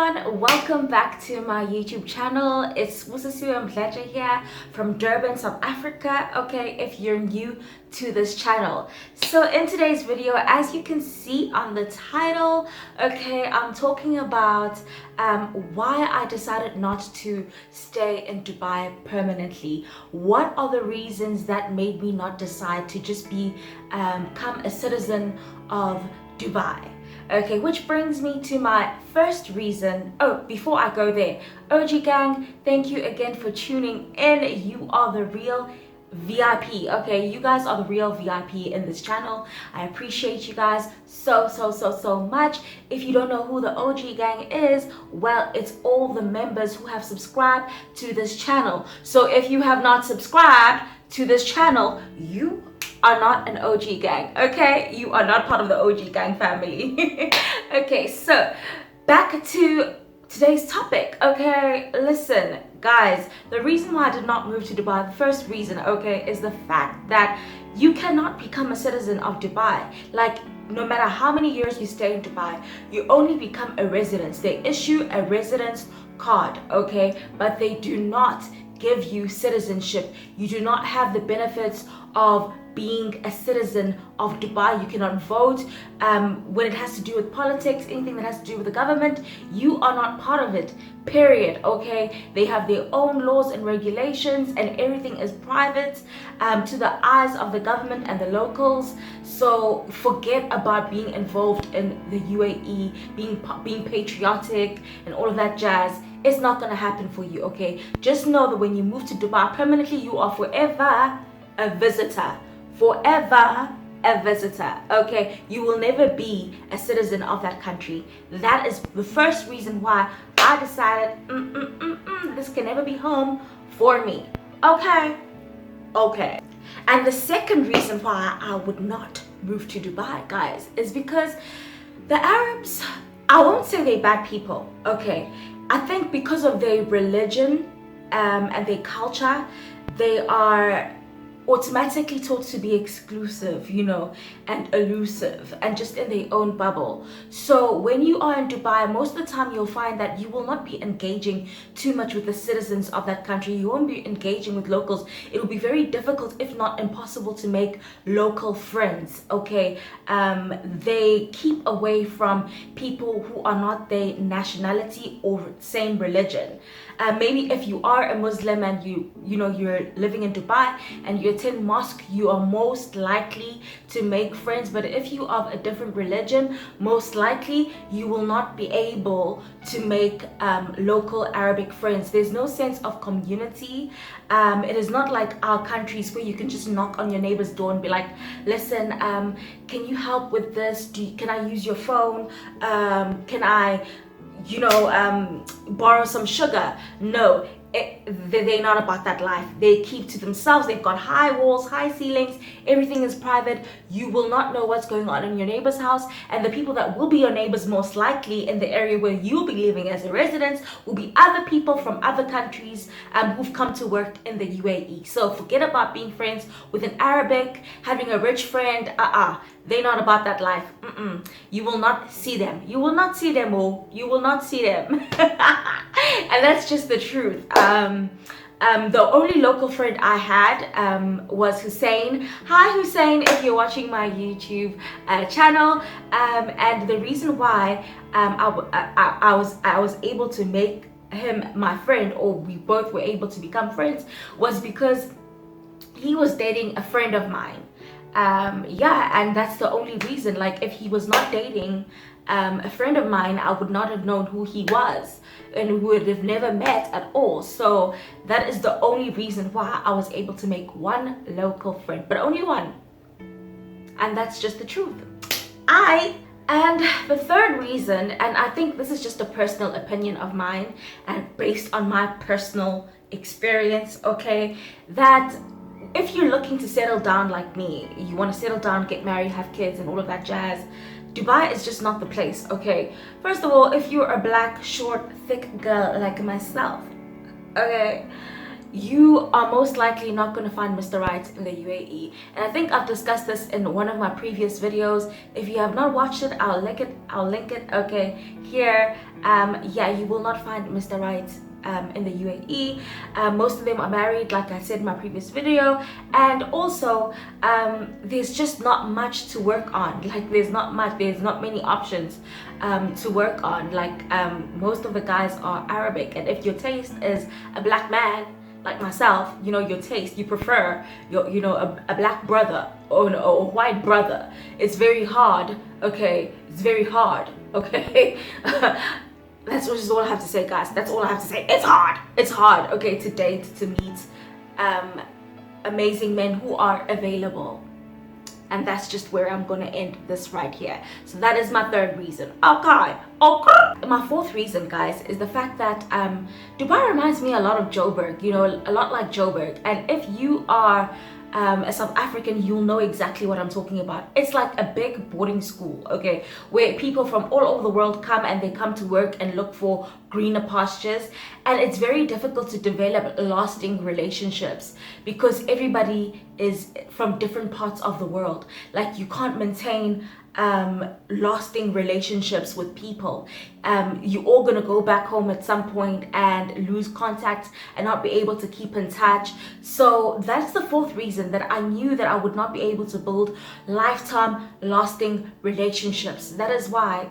everyone, welcome back to my YouTube channel. It's Musasiwe Mdleja here from Durban, South Africa. Okay, if you're new to this channel. So in today's video, as you can see on the title, okay, I'm talking about why I decided not to stay in Dubai permanently. What are the reasons that made me not decide to just become a citizen of Dubai? Okay, which brings me to my first reason. Oh, before I go there, OG gang, thank you again for tuning in. You are the real VIP. Okay, you guys are the real VIP in this channel. I appreciate you guys so much. If you don't know who the OG gang is, well, it's all the members who have subscribed to this channel. So if you have not subscribed to this channel, you are not an OG gang, okay? You are not part of the OG gang family. Okay, so back to today's topic. Okay, listen guys, the reason why I did not move to Dubai, the first reason, okay, is the fact that you cannot become a citizen of Dubai. Like, no matter how many years you stay in Dubai, you only become a resident. They issue a residence card, okay, but they do not give you citizenship. You do not have the benefits of being a citizen of Dubai. You cannot vote when it has to do with politics, anything that has to do with the government. You are not part of it, period. Okay, they have their own laws and regulations, and everything is private to the eyes of the government and the locals. So forget about being involved in the UAE, being patriotic and all of that jazz. It's not going to happen for you. Okay, just know that when you move to Dubai permanently, you are forever a visitor. Forever a visitor. Okay, you will never be a citizen of that country. That is the first reason why I decided this can never be home for me. Okay. And the second reason why I would not move to Dubai, guys, is because the Arabs, I won't say they're bad people. Okay, I think because of their religion and their culture, they are automatically taught to be exclusive, you know, and elusive and just in their own bubble. So when you are in Dubai, most of the time you'll find that you will not be engaging too much with the citizens of that country. You won't be engaging with locals. It will be very difficult, if not impossible, to make local friends. Okay, they keep away from people who are not their nationality or same religion. Maybe if you are a Muslim and you're living in Dubai and you attend mosque, you are most likely to make friends. But if you are of a different religion, most likely you will not be able to make local Arabic friends. There's no sense of community. It is not like our countries where you can just knock on your neighbor's door and be like, listen, can you help with this? Can I use your phone? Can I borrow some sugar? No, they're not about that life. They keep to themselves. They've got high walls, high ceilings. Everything is private. You will not know what's going on in your neighbor's house, and the people that will be your neighbors most likely in the area where you'll be living as a resident will be other people from other countries who've come to work in the UAE. So forget about being friends with an Arabic, having a rich friend. They're not about that life. You will not see them. You will not see them. You will not see them. And that's just the truth. The only local friend I had was Hussein. Hi Hussein, if you're watching my YouTube channel. And the reason why I was able to make him my friend, or we both were able to become friends, was because he was dating a friend of mine. And that's the only reason. Like, if he was not dating a friend of mine, I would not have known who he was, and we would have never met at all. So that is the only reason why I was able to make one local friend, but only one. And that's just the truth. And the third reason, and I think this is just a personal opinion of mine and based on my personal experience, okay, that if you're looking to settle down like me, you want to settle down, get married, have kids and all of that jazz, Dubai is just not the place. Okay, first of all, if you're a black, short, thick girl like myself, okay, you are most likely not going to find Mr. Right in the UAE. And I think I've discussed this in one of my previous videos. If you have not watched it, I'll link it, okay, here. Yeah, you will not find Mr. Right in the UAE. Most of them are married, like I said in my previous video, and also there's just not much to work on. Like there's not many options to work on. Like most of the guys are Arabic, and if your taste is a black man like myself, you know, your taste, you prefer a black brother or a white brother, it's very hard, okay, it's very hard, okay. That's just all I have to say, guys. That's all I have to say. It's hard, okay, to date, to meet amazing men who are available. And that's just where I'm gonna end this right here. So that is my third reason. Okay. My fourth reason, guys, is the fact that Dubai reminds me a lot of Joburg, you know, a lot like Joburg. And if you are a South African, you'll know exactly what I'm talking about. It's like a big boarding school, okay, where people from all over the world come, and they come to work and look for greener pastures. And it's very difficult to develop lasting relationships because everybody is from different parts of the world. Like you can't maintain lasting relationships with people. You're all gonna go back home at some point and lose contact and not be able to keep in touch. So that's the fourth reason that I knew that I would not be able to build lifetime lasting relationships. That is why,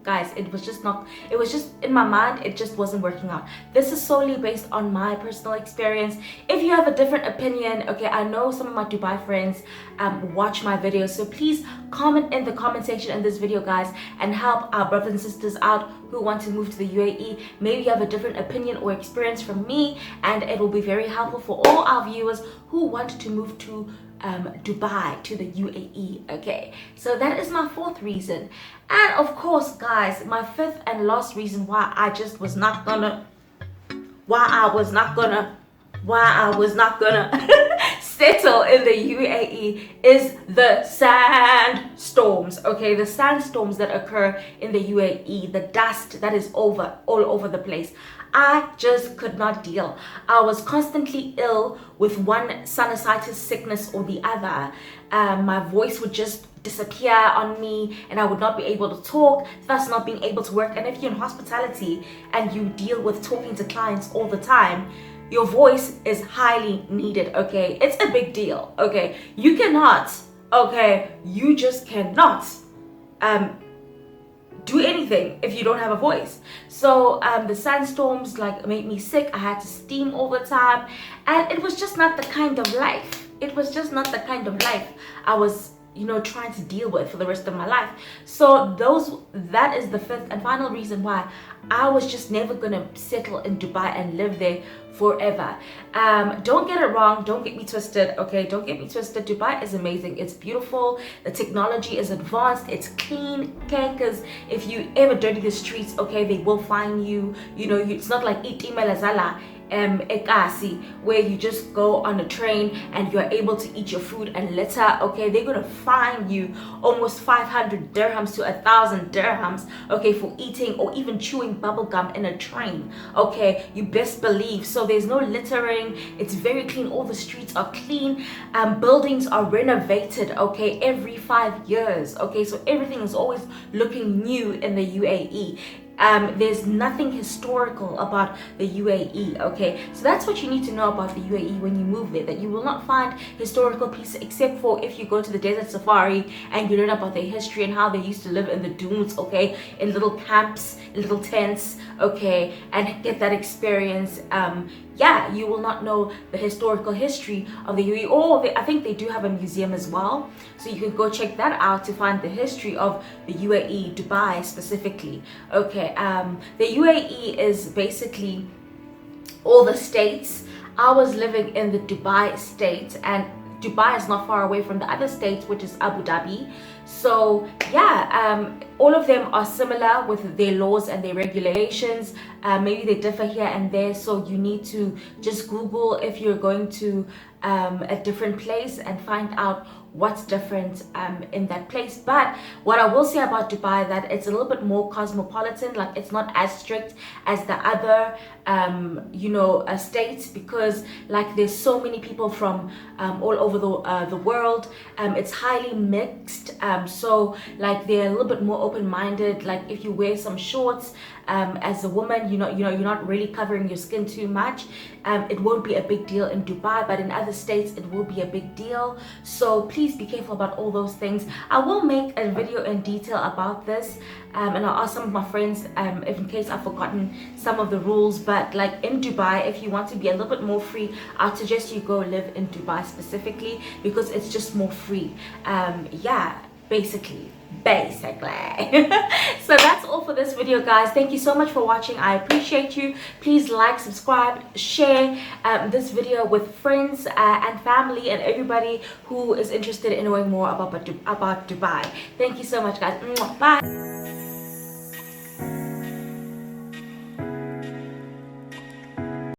guys, it was just in my mind, it just wasn't working out. This is solely based on my personal experience. If you have a different opinion, okay, I know some of my Dubai friends watch my videos, so please comment in the comment section in this video, guys, and help our brothers and sisters out who want to move to the UAE. Maybe you have a different opinion or experience from me, and it will be very helpful for all our viewers who want to move to Dubai, to the UAE. Okay, so that is my fourth reason. And of course, guys, my fifth and last reason why I was not gonna settle in the UAE is the sandstorms. Okay, the sandstorms that occur in the UAE, the dust that is all over the place. I just could not deal. I was constantly ill with one sinusitis sickness or the other. My voice would just disappear on me, and I would not be able to talk, thus not being able to work. And if you're in hospitality and you deal with talking to clients all the time, your voice is highly needed, okay? It's a big deal, okay? You cannot, okay, you just cannot do anything if you don't have a voice. So the sandstorms like made me sick. I had to steam all the time, and it was just not the kind of life. It was just not the kind of life I was, you know, trying to deal with for the rest of my life. So that is the fifth and final reason why I was just never gonna settle in Dubai and live there forever. Don't get it wrong, don't get me twisted, okay? Don't get me twisted. Dubai is amazing, it's beautiful, the technology is advanced, it's clean, okay? Because if you ever dirty the streets, okay, they will find you. You know, it's not like Iti Melazala Ekasi, where you just go on a train and you're able to eat your food and litter, okay? They're gonna fine you almost 500 dirhams to 1,000 dirhams, okay, for eating or even chewing bubble gum in a train, okay? You best believe. So there's no littering, it's very clean, all the streets are clean, buildings are renovated, okay, every 5 years, okay? So everything is always looking new in the UAE. There's nothing historical about the UAE, okay? So that's what you need to know about the UAE when you move there, that you will not find historical pieces except for if you go to the desert safari and you learn about their history and how they used to live in the dunes, okay, in little camps, in little tents, okay, and get that experience. Yeah, you will not know the historical history of the UAE. Or I think they do have a museum as well, so you can go check that out to find the history of the UAE, Dubai specifically, okay? The UAE is basically all the states. I was living in the Dubai state, and Dubai is not far away from the other states, which is Abu Dhabi. So yeah, all of them are similar with their laws and their regulations. Maybe they differ here and there, so you need to just Google if you're going to a different place and find out what's different in that place. But what I will say about Dubai, that it's a little bit more cosmopolitan. Like, it's not as strict as the other states, because like there's so many people from all over the world. It's highly mixed, so like they're a little bit more open-minded. Like, if you wear some shorts as a woman, you're not really covering your skin too much, it won't be a big deal in Dubai, but in other states it will be a big deal. So please be careful about all those things. I will make a video in detail about this, and I'll ask some of my friends if in case I've forgotten some of the rules. But like in Dubai, if you want to be a little bit more free, I'd suggest you go live in Dubai specifically, because it's just more free. Yeah, basically. So that's all for this video, guys. Thank you so much for watching. I appreciate you. Please like, subscribe, share this video with friends and family and everybody who is interested in knowing more about Dubai. Thank you so much, guys. Bye.